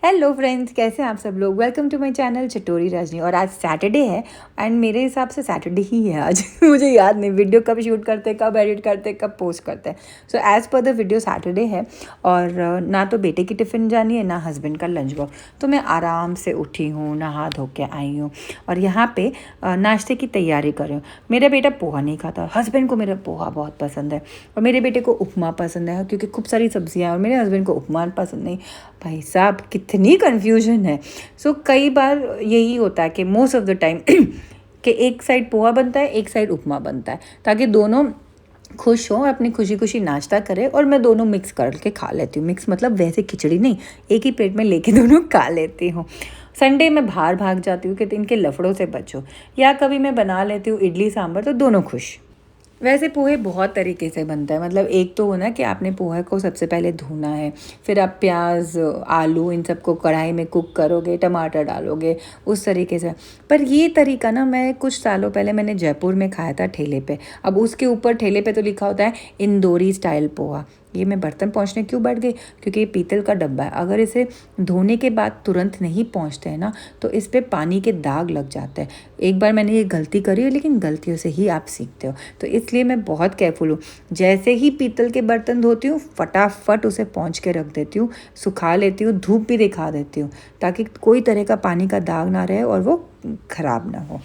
Hello friends, कैसे हैं आप सब लोग। Welcome to my channel Chatori Rajni. और आज सैटरडे है एंड मेरे हिसाब से सैटरडे ही है आज। मुझे याद नहीं वीडियो कब शूट करते हैं, कब एडिट करते हैं, कब पोस्ट करते हैं। So as per the video Saturday है और ना तो बेटे की टिफ़िन जानी है ना हस्बैंड का लंच बॉक्स। तो मैं आराम से उठी हूँ, नहा धो के आई हूँ और यहाँ पे नाश्ते की तैयारी कर रही हूँ। मेरा बेटा पोहा नहीं खाता, हस्बैंड को मेरा पोहा बहुत पसंद है और मेरे बेटे को उपमा पसंद है क्योंकि खूब सारी सब्जियाँ, और मेरे हस्बैंड को उपमा पसंद नहीं। भाई साहब कितनी कन्फ्यूजन है। सो कई बार यही होता है कि मोस्ट ऑफ द टाइम कि एक साइड पोहा बनता है, एक साइड उपमा बनता है, ताकि दोनों खुश हों, अपनी खुशी खुशी नाश्ता करें। और मैं दोनों मिक्स करके खा लेती हूँ। मिक्स मतलब वैसे खिचड़ी नहीं, एक ही प्लेट में लेके दोनों खा लेती हूँ। संडे में बाहर भाग जाती हूँ कि इनके लफड़ों से बचो, या कभी मैं बना लेती हूँ इडली सांभर, तो दोनों खुश। वैसे पोहे बहुत तरीके से बनता है। मतलब एक तो हो ना कि आपने पोहे को सबसे पहले धोना है, फिर आप प्याज आलू इन सबको कढ़ाई में कुक करोगे, टमाटर डालोगे, उस तरीके से। पर ये तरीका ना मैं कुछ सालों पहले मैंने जयपुर में खाया था ठेले पे। अब उसके ऊपर ठेले पे तो लिखा होता है इंदौरी स्टाइल पोहा। ये मैं बर्तन पहुँचने क्यों बैठ गई, क्योंकि ये पीतल का डब्बा है। अगर इसे धोने के बाद तुरंत नहीं पहुँचते हैं ना तो इस पर पानी के दाग लग जाते हैं। एक बार मैंने ये गलती करी है, लेकिन गलतियों से ही आप सीखते हो, तो इसलिए मैं बहुत केयरफुल हूँ। जैसे ही पीतल के बर्तन धोती हूँ फटाफट उसे पोंछ के रख देती हूँ, सुखा लेती हूँ, धूप भी दिखा देती हूँ, ताकि कोई तरह का पानी का दाग ना रहे और वो ख़राब ना हो।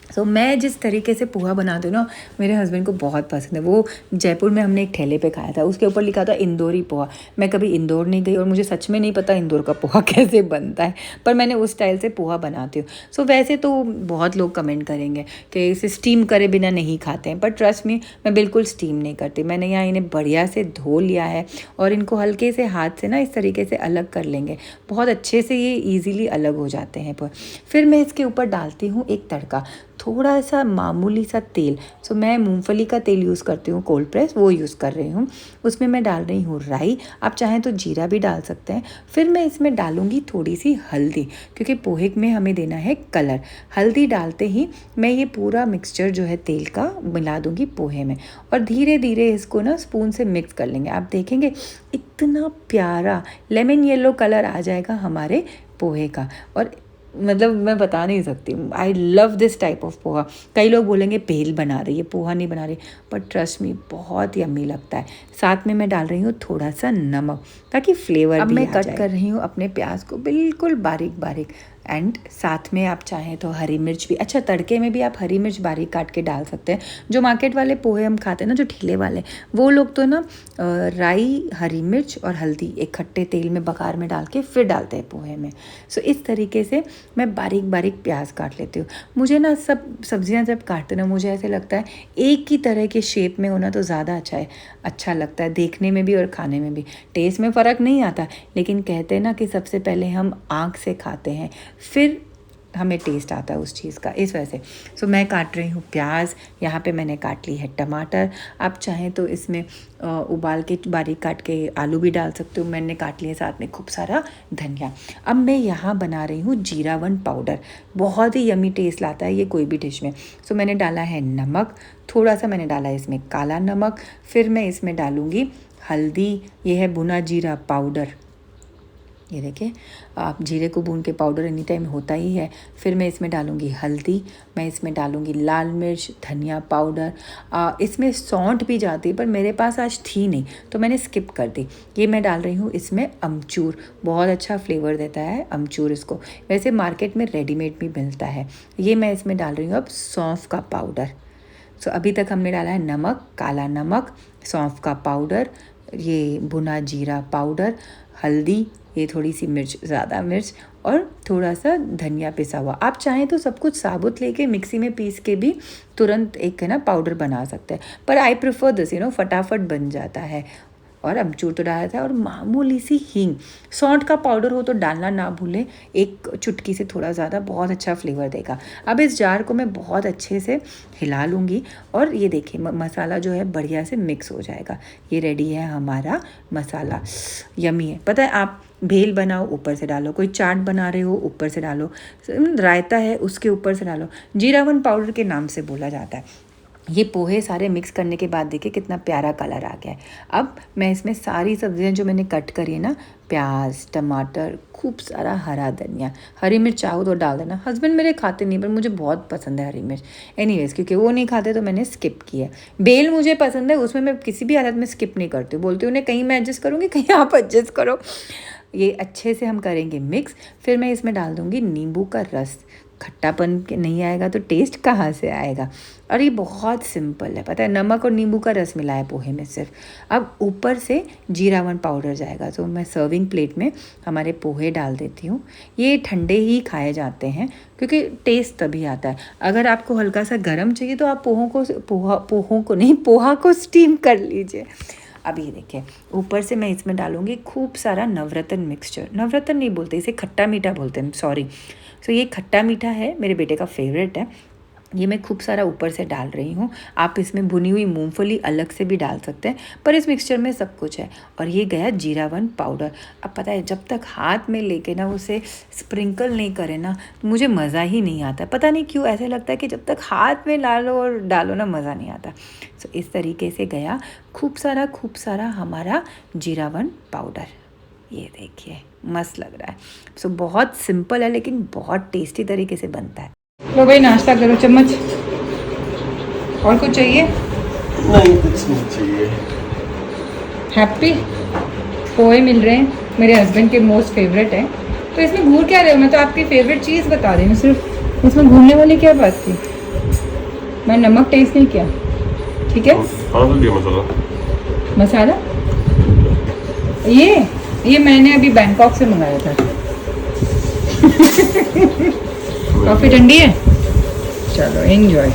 तो मैं जिस तरीके से पोहा बनाती हूँ ना, मेरे हस्बैंड को बहुत पसंद है। वो जयपुर में हमने एक ठेले पे खाया था, उसके ऊपर लिखा था इंदौरी पोहा। मैं कभी इंदौर नहीं गई और मुझे सच में नहीं पता इंदौर का पोहा कैसे बनता है, पर मैंने उस स्टाइल से पोहा बनाती हूँ। सो वैसे तो बहुत लोग कमेंट करेंगे कि इसे स्टीम करे बिना नहीं खाते हैं, पर ट्रस्ट मी मैं बिल्कुल स्टीम नहीं करती। मैंने यहाँ इन्हें बढ़िया से धो लिया है और इनको हल्के से हाथ से ना इस तरीके से अलग कर लेंगे। बहुत अच्छे से ये ईज़िली अलग हो जाते हैं। फिर मैं इसके ऊपर डालती हूँ एक तड़का, थोड़ा सा मामूली सा तेल। सो मैं मूंगफली का तेल यूज़ करती हूँ, कोल्ड प्रेस, वो यूज़ कर रही हूँ। उसमें मैं डाल रही हूँ राई, आप चाहें तो जीरा भी डाल सकते हैं। फिर मैं इसमें डालूँगी थोड़ी सी हल्दी, क्योंकि पोहे में हमें देना है कलर। हल्दी डालते ही मैं ये पूरा मिक्सचर जो है तेल का मिला दूँगी पोहे में, और धीरे धीरे इसको ना स्पून से मिक्स कर लेंगे। आप देखेंगे इतना प्यारा लेमन येलो कलर आ जाएगा हमारे पोहे का। और मतलब मैं बता नहीं सकती, I love this type of poha. कई लोग बोलेंगे भेल बना रही है, पोहा नहीं बना रही, पर ट्रस्ट मी बहुत यम्मी लगता है। साथ में मैं डाल रही हूँ थोड़ा सा नमक, ताकि फ्लेवर भी आ जाए। अब मैं कट कर रही हूँ अपने प्याज को बिल्कुल बारीक बारीक, एंड साथ में आप चाहें तो हरी मिर्च भी, अच्छा तड़के में भी आप हरी मिर्च बारीक काट के डाल सकते हैं। जो मार्केट वाले पोहे हम खाते हैं ना, जो ठेले वाले, वो लोग तो ना राई, हरी मिर्च और हल्दी एक खट्टे तेल में बघार में डाल के फिर डालते हैं पोहे में। सो इस तरीके से मैं बारीक बारीक प्याज काट लेती हूँ। मुझे ना सब सब्जियाँ जब काटते ना, मुझे ऐसे लगता है एक ही तरह के शेप में होना तो ज़्यादा अच्छा लगता है देखने में भी और खाने में भी। टेस्ट में फ़र्क नहीं आता, लेकिन कहते हैं ना कि सबसे पहले हम आँख से खाते हैं, फिर हमें टेस्ट आता है उस चीज़ का, इस वजह से। सो मैं काट रही हूँ प्याज, यहाँ पे मैंने काट ली है टमाटर। आप चाहें तो इसमें उबाल के बारीक काट के आलू भी डाल सकते हो। मैंने काट लिए साथ में खूब सारा धनिया। अब मैं यहाँ बना रही हूँ जीरावन पाउडर, बहुत ही यमी टेस्ट लाता है ये कोई भी डिश में। सो मैंने डाला है नमक, थोड़ा सा मैंने डाला है इसमें काला नमक। फिर मैं इसमें डालूँगी हल्दी, ये है भुना जीरा पाउडर। ये देखिए, आप जीरे को भून के पाउडर एनी टाइम होता ही है। फिर मैं इसमें डालूँगी हल्दी, मैं इसमें डालूँगी लाल मिर्च, धनिया पाउडर। इसमें सौंठ भी जाती है, पर मेरे पास आज थी नहीं तो मैंने स्किप कर दी। ये मैं डाल रही हूँ इसमें अमचूर, बहुत अच्छा फ्लेवर देता है अमचूर इसको। वैसे मार्केट में रेडीमेड भी मिलता है। ये मैं इसमें डाल रही हूँ अब सौंफ का पाउडर। सो अभी तक हमने डाला है नमक, काला नमक, सौंफ का पाउडर, ये भुना जीरा पाउडर, हल्दी, ये थोड़ी सी मिर्च, ज़्यादा मिर्च, और थोड़ा सा धनिया पिसा हुआ। आप चाहें तो सब कुछ साबुत लेके मिक्सी में पीस के भी तुरंत एक है ना पाउडर बना सकते हैं, पर आई प्रेफर दिस, फटाफट बन जाता है। और अमचूर तो डाला था, और मामूली सी हींग। सौंठ का पाउडर हो तो डालना ना भूलें, एक चुटकी से थोड़ा ज़्यादा, बहुत अच्छा फ्लेवर देगा। अब इस जार को मैं बहुत अच्छे से हिला लूँगी, और ये देखिए मसाला जो है बढ़िया से मिक्स हो जाएगा। ये रेडी है हमारा मसाला, यमी है। पता है, आप भेल बनाओ ऊपर से डालो, कोई चाट बना रहे हो ऊपर से डालो, रायता है उसके ऊपर से डालो। जीरावन पाउडर के नाम से बोला जाता है। ये पोहे सारे मिक्स करने के बाद देखिए कितना प्यारा कलर आ गया है। अब मैं इसमें सारी सब्जियां जो मैंने कट करी है ना, प्याज, टमाटर, खूब सारा हरा धनिया, हरी मिर्च चाहो तो डाल देना। हस्बैंड मेरे खाते नहीं, पर मुझे बहुत पसंद है हरी मिर्च। एनीवेज क्योंकि वो नहीं खाते तो मैंने स्किप किया। बेल मुझे पसंद है, उसमें मैं किसी भी हालत में स्किप नहीं करती हूँ। बोलती हूँ उन्हें कहीं मैं एडजस्ट करूँगी, कहीं आप एडजस्ट करो। ये अच्छे से हम करेंगे मिक्स। फिर मैं इसमें डाल दूँगी नींबू का रस। खट्टापन नहीं आएगा तो टेस्ट कहाँ से आएगा। और ये बहुत सिंपल है, पता है, नमक और नींबू का रस मिला है पोहे में सिर्फ। अब ऊपर से जीरावन पाउडर जाएगा। तो मैं सर्विंग प्लेट में हमारे पोहे डाल देती हूँ। ये ठंडे ही खाए जाते हैं क्योंकि टेस्ट तभी आता है। अगर आपको हल्का सा गर्म चाहिए तो आप पोहा को स्टीम कर लीजिए। अब ये देखिए ऊपर से मैं इसमें डालूँगी खूब सारा नवरत्न मिक्सचर। नवरत्न नहीं बोलते इसे, खट्टा मीठा बोलते हैं, सॉरी। सो ये खट्टा मीठा है, मेरे बेटे का फेवरेट है। ये मैं खूब सारा ऊपर से डाल रही हूँ। आप इसमें भुनी हुई मूंगफली अलग से भी डाल सकते हैं, पर इस मिक्सचर में सब कुछ है। और ये गया जीरावन पाउडर। अब पता है जब तक हाथ में लेके ना उसे स्प्रिंकल नहीं करे ना, मुझे मज़ा ही नहीं आता। पता नहीं क्यों ऐसे लगता है कि जब तक हाथ में ला लो और डालो ना, मज़ा नहीं आता। सो इस तरीके से गया खूब सारा हमारा जीरावन पाउडर। ये देखिए मस्त लग रहा है। सो बहुत सिंपल है लेकिन बहुत टेस्टी तरीके से बनता है। लो भाई नाश्ता करो, चम्मच। और कुछ चाहिए? नहीं, कुछ नहीं चाहिए। हैप्पी? पोहे मिल रहे हैं, मेरे हस्बैंड के मोस्ट फेवरेट है। तो इसमें घूर क्या रहे हो? मैं तो आपकी फेवरेट चीज़ बता रही हूँ, सिर्फ इसमें घूरने वाली क्या बात थी? मैं नमक टेस्ट नहीं किया, ठीक है? मसाला ये मैंने अभी बैंकॉक से मंगाया था। कॉफ़ी ठंडी है, चलो एंजॉय।